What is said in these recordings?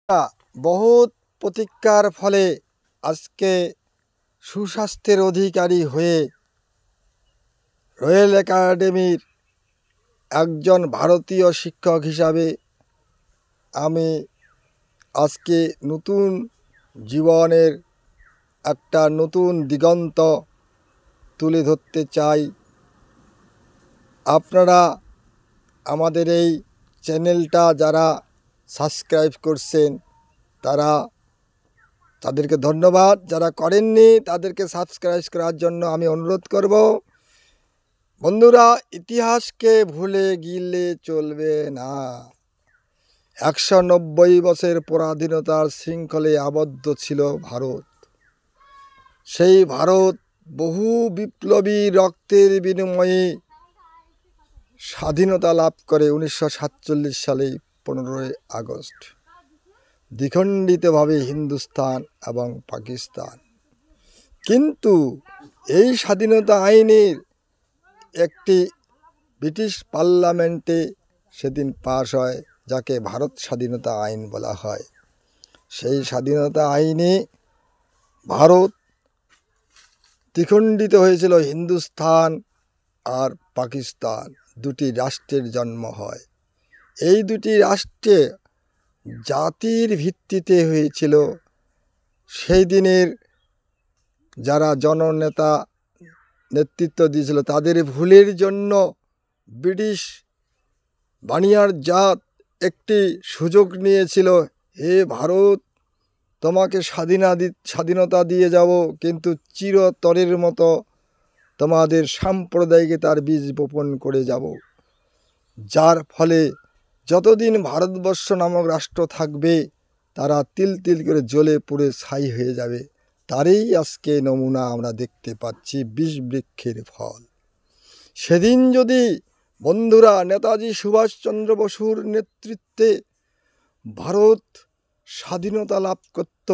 বহুত প্রতীক্ষার ফলে আজকে সুস্বাস্থ্যের অধিকারী হয়ে রয়্যাল একাডেমির একজন ভারতীয় শিক্ষক হিসাবে আমি আজকে নতুন জীবনের একটা নতুন দিগন্ত তুলে ধরতে চাই। আপনারা আমাদের এই চ্যানেলটা যারা সাবস্ক্রাইব করছেন তাদেরকে ধন্যবাদ, যারা করেননি তাদেরকে সাবস্ক্রাইব করার জন্য আমি অনুরোধ করব। বন্ধুরা, ইতিহাসকে ভুলে গেলে চলবে না। 190 বছর পরাধীনতার শৃঙ্খলে আবদ্ধ ছিল ভারত। সেই ভারত বহু বিপ্লবী রক্তের বিনিময়ে স্বাধীনতা লাভ করে 1947 সালে 15ই আগস্ট। দ্বিখণ্ডিতভাবে হিন্দুস্তান এবং পাকিস্তান। কিন্তু এই স্বাধীনতা আইনের একটি ব্রিটিশ পার্লামেন্টে সেদিন পাশ হয়, যাকে ভারত স্বাধীনতা আইন বলা হয়। সেই স্বাধীনতা আইনে ভারত দ্বিখণ্ডিত হয়েছিল। হিন্দুস্তান আর পাকিস্তান দুটি রাষ্ট্রের জন্ম হয়। এই দুটি রাষ্ট্রে জাতির ভিত্তিতে হয়েছিল। সেই দিনের যারা জননেতা নেতৃত্ব দিয়েছিল তাদের ভুলের জন্য ব্রিটিশ বানিয়ার জাত একটি সুযোগ নিয়েছিল, হে ভারত, তোমাকে স্বাধীনতা দিয়ে যাব, কিন্তু চিরতরের মতো তোমাদের সাম্প্রদায়িকতার বীজ বপন করে যাব। যার ফলে যতদিন ভারতবর্ষ নামক রাষ্ট্র থাকবে তারা তিল তিল করে জ্বলে পুড়ে ছাই হয়ে যাবে। তারই আজকে নমুনা আমরা দেখতে পাচ্ছি, বিষবৃক্ষের ফল। সেদিন যদি বন্ধুরা নেতাজি সুভাষচন্দ্র বসুর নেতৃত্বে ভারত স্বাধীনতা লাভ করত,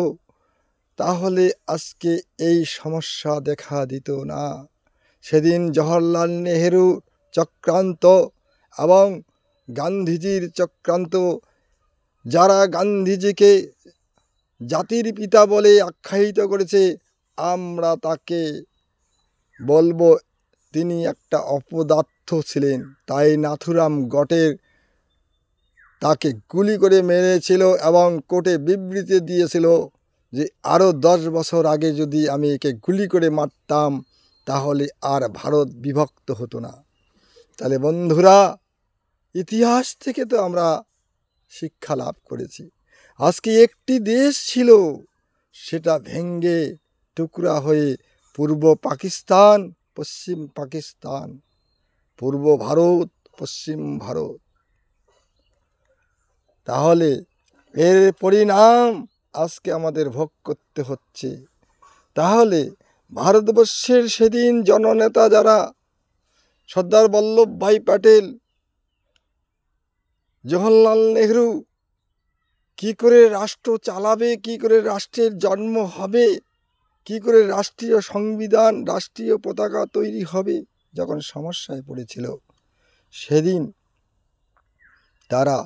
তাহলে আজকে এই সমস্যা দেখা দিত না। সেদিন জওহরলাল নেহেরু চক্রান্ত এবং গান্ধীজির চক্রান্ত, যারা গান্ধীজিকে জাতির পিতা বলে আখ্যায়িত করেছে, আমরা তাকে বলবো তিনি একটা অপদার্থ ছিলেন। তাই নাথুরাম গডসে তাকে গুলি করে মেরেছিল এবং কোর্টে বিবৃতি দিয়েছিল যে আরও 10 বছর আগে যদি আমি একে গুলি করে মারতাম তাহলে আর ভারত বিভক্ত হতো না। তাহলে বন্ধুরা, ইতিহাস থেকে তো আমরা শিক্ষা লাভ করেছি। আজকে একটি দেশ ছিল, সেটা ভেঙ্গে টুকরা হয়ে পূর্ব পাকিস্তান, পশ্চিম পাকিস্তান, পূর্ব ভারত, পশ্চিম ভারত। তাহলে এর পরিণাম আজকে আমাদের ভোগ করতে হচ্ছে। তাহলে ভারতবর্ষের সেদিন জননেতা যারা সর্দার বল্লভভাই প্যাটেল, জওহরলাল নেহরু কি করে রাষ্ট্র চালাবে, কি করে রাষ্ট্রের জন্ম হবে, কি করে রাষ্ট্রীয় সংবিধান, রাষ্ট্রীয় পতাকা তৈরি হবে, যখন সমস্যায় পড়েছিল, সেদিন তারা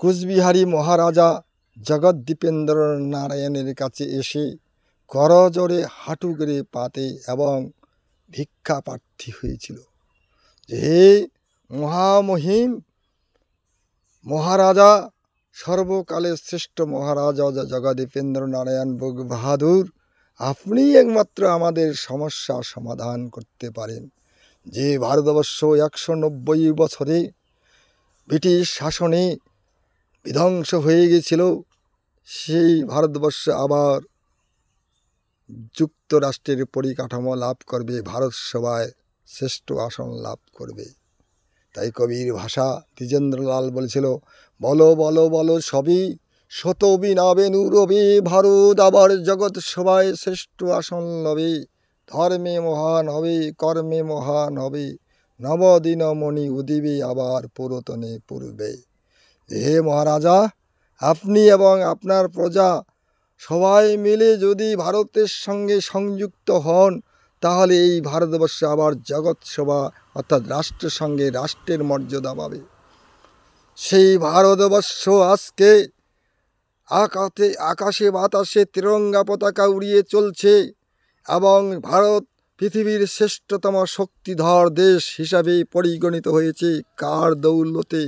কুচবিহারী মহারাজা জগদ্দীপেন্দ্র নারায়ণের কাছে এসে করজোড়ে হাঁটু গেড়ে পাতে এবং ভিক্ষা প্রার্থী হয়েছিল যে হে মহামহিম মহারাজা, সর্বকালের শ্রেষ্ঠ মহারাজা জগদ্দীপেন্দ্র নারায়ণ বাহাদুর, আপনি একমাত্র আমাদের সমস্যা সমাধান করতে পারেন। যে ভারতবর্ষ 190 বছরে ব্রিটিশ শাসনে বিধ্বংস হয়ে গেছিল, সেই ভারতবর্ষ আবার যুক্তরাষ্ট্রের পরিকাঠামো লাভ করবে, ভারত সভায় শ্রেষ্ঠ আসন লাভ করবে। তাই কবির ভাষা দ্বিজেন্দ্রলাল বলেছিল, বলো বলো বলো সবই শতবি নাবে নুরবে, ভারত আবার জগৎ সভায় শ্রেষ্ঠ আসন লবে, ধর্মে মহান হবে, কর্মে মহান হবে, নবদিন মণি উদিবে আবার পুরাতনে পূর্বে। হে মহারাজা, আপনি এবং আপনার প্রজা সবাই মিলে যদি ভারতের সঙ্গে সংযুক্ত হন, তাহলে এই ভারতবর্ষে আবার জগৎ সভা অর্থাৎ রাষ্ট্রের সঙ্গে রাষ্ট্রের মর্যাদা পাবে। সেই ভারতবর্ষ আজকে আকাশে বাতাসে তিরঙ্গা পতাকা উড়িয়ে চলছে এবং ভারত পৃথিবীর শ্রেষ্ঠতম শক্তিধর দেশ হিসাবে পরিগণিত হয়েছে কার দৌলতে?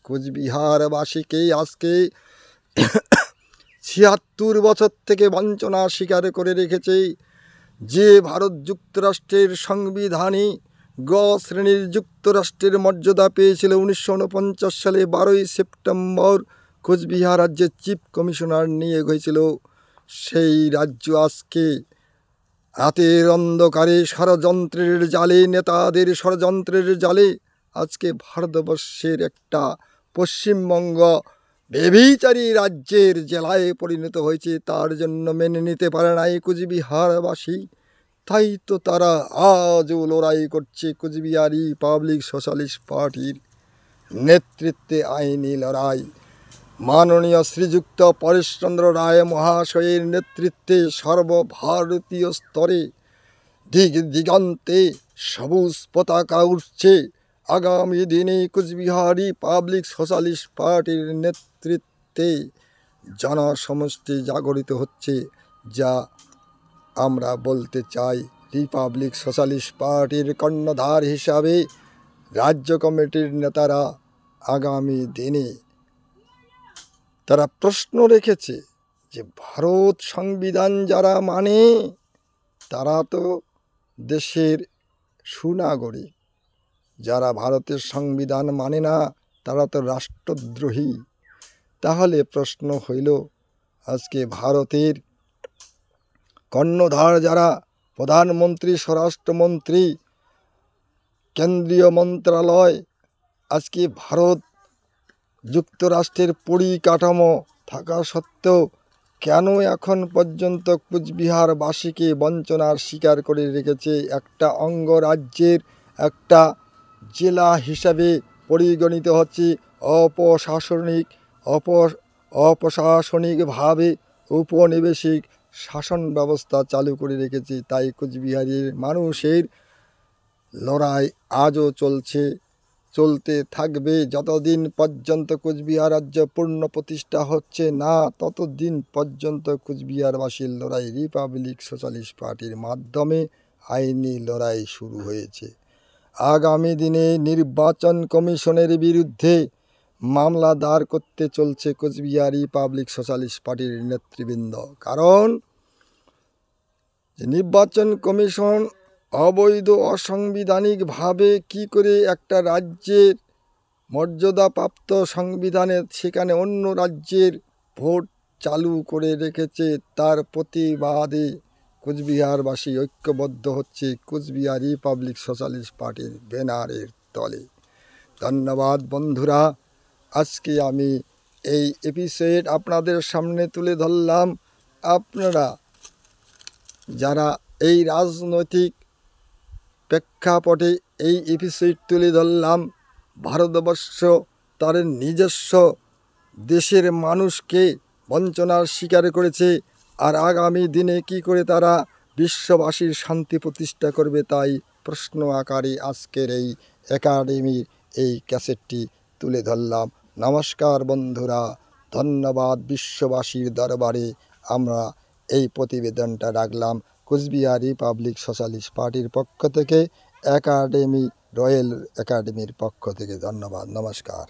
কোচবিহারবাসীকে আজকে ৭৬ বছর থেকে বঞ্চনা স্বীকার করে রেখেছে। যে ভারত যুক্তরাষ্ট্রের সংবিধানে গ শ্রেণীর যুক্তরাষ্ট্রের মর্যাদা পেয়েছিল 1949 সালে 12ই সেপ্টেম্বর কোচবিহার রাজ্যের চিফ কমিশনার নিয়োগ হয়েছিল, সেই রাজ্য আজকে রাতের অন্ধকারে ষড়যন্ত্রের জালে, নেতাদের ষড়যন্ত্রের জালে আজকে ভারতবর্ষের একটা পশ্চিমবঙ্গ বেবিচারী রাজ্যের জেলায় পরিণত হয়েছে। তার জন্য মেনে নিতে পারে না এই কোচবিহারবাসী। তাই তো তারা আজও লড়াই করছে কোচবিহারি পাবলিক সোশ্যালিস্ট পার্টির নেতৃত্বে আইনি লড়াই। মাননীয় শ্রীযুক্ত পরেশচন্দ্র রায় মহাশয়ের নেতৃত্বে সর্বভারতীয় স্তরে দিগন্তে সবুজ পতাকা উঠছে। আগামী দিনে কোচবিহারি পাবলিক সোশ্যালিস্ট পার্টির নেতৃত্বে জনসমষ্টি জাগরিত হচ্ছে, যা আমরা বলতে চাই রিপাবলিক সোশ্যালিস্ট পার্টির কর্ণধার হিসাবে রাজ্য কমিটির নেতারা আগামী দিনে তারা প্রশ্ন রেখেছে যে ভারত সংবিধান যারা মানে তারা তো দেশের সুনাগরিক, যারা ভারতের সংবিধান মানে না তারা তো রাষ্ট্রদ্রোহী। তাহলে প্রশ্ন হইল, আজকে ভারতের কর্ণধার যারা প্রধানমন্ত্রী, স্বরাষ্ট্রমন্ত্রী, কেন্দ্রীয় মন্ত্রণালয়, আজকে ভারত যুক্তরাষ্ট্রের পরিকাঠামো থাকা সত্ত্বেও কেন এখন পর্যন্ত কোচবিহারবাসীকে বঞ্চনার শিকার করে রেখেছে? একটা অঙ্গরাজ্যের একটা জেলা হিসাবে পরিগণিত হচ্ছে, অপ্রশাসনিকভাবে উপনিবেশিক শাসন ব্যবস্থা চালু করে রেখেছে। তাই কোচবিহারের মানুষের লড়াই আজও চলতে থাকবে। যতদিন পর্যন্ত কোচবিহার রাজ্য পূর্ণ প্রতিষ্ঠা হচ্ছে না ততদিন পর্যন্ত কোচবিহারবাসীর লড়াই রিপাবলিক সোশ্যালিস্ট পার্টির মাধ্যমে আইনি লড়াই শুরু হয়েছে। আগামী দিনে নির্বাচন কমিশনের বিরুদ্ধে মামলা দায়ের করতে চলছে কোচবিহার রিপাবলিক সোশ্যালিস্ট পার্টির নেতৃবৃন্দ। কারণ নির্বাচন কমিশন অবৈধ অসাংবিধানিকভাবে কি করে একটা রাজ্যের মর্যাদাপ্রাপ্ত সংবিধানে সেখানে অন্য রাজ্যের ভোট চালু করে রেখেছে, তার প্রতিবাদে কোচবিহারবাসী ঐক্যবদ্ধ হচ্ছে কোচবিহার রিপাবলিক সোশ্যালিস্ট পার্টির ব্যানারের তলে। ধন্যবাদ বন্ধুরা, আজকে আমি এই এপিসোড আপনাদের সামনে তুলে ধরলাম। আপনারা যারা এই রাজনৈতিক প্রেক্ষাপটে এই এপিসোড তুলে ধরলাম, ভারতবর্ষ তার নিজস্ব দেশের মানুষকে বঞ্চনার শিকার করেছে, আর আগামী দিনে কি করে তারা বিশ্ববাসীর শান্তি প্রতিষ্ঠা করবে, তাই প্রশ্ন আকারে আজকের এই একাডেমির এই ক্যাসেটটি তুলে ধরলাম। নমস্কার বন্ধুরা, ধন্যবাদ। বিশ্ববাসীর দরবারে আমরা এই প্রতিবেদনটা রাখলাম কোচবিহার রিপাবলিক সোশ্যালিস্ট পার্টির পক্ষ থেকে, একাডেমি, রয়্যাল একাডেমির পক্ষ থেকে। ধন্যবাদ, নমস্কার।